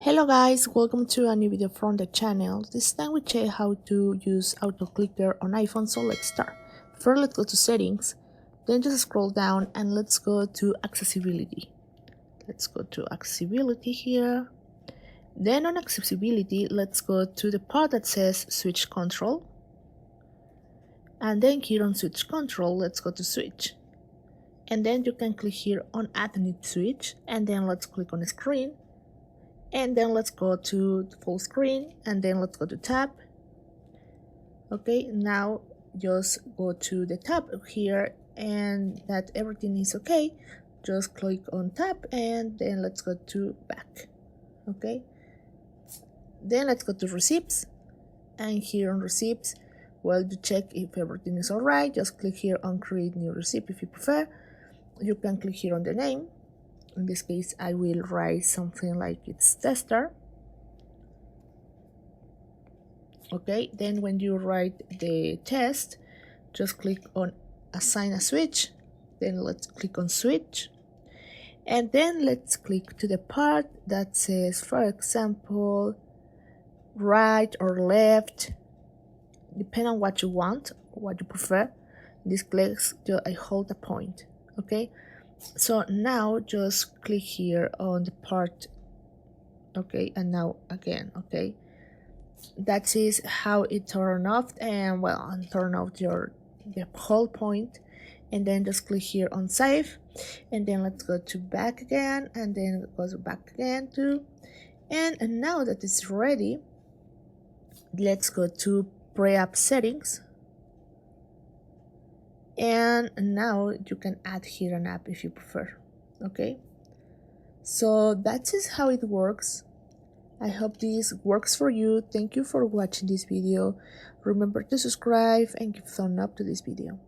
Hello guys, welcome to a new video from the channel. This time we check how to use auto clicker on iPhone, so let's start. First let's go to settings, then just scroll down and let's go to accessibility. Let's go to accessibility here. Then on accessibility, let's go to the part that says switch control. And then here on switch control, let's go to switch. And then you can click here on add new switch, and then let's click on screen. And then let's go to full screen, and then let's go to tab. Okay, now just go to the tab here, and that everything is okay. Just click on tab, and then let's go to back. Okay, then let's go to receipts, and here on receipts, well, to check if everything is alright, just click here on create new receipt if you prefer. You can click here on the name. In this case, I will write something like it's tester. Okay, then when you write the test, just click on assign a switch. Then let's click on switch. And then let's click to the part that says, for example, right or left, depending on what you want, what you prefer. In this case, I hold a point. Okay. So now just click here on the part, okay, and now again, okay. That is how it turn off, and well, and turn off the whole point. And then just click here on save, and then let's go to back again, and then go to back again too. And now that it's ready, let's go to pre-app settings. And now you can add here an app if you prefer. Okay, so that is how it works. I hope this works for you. Thank you for watching this video. Remember to subscribe and give a thumbs up to this video.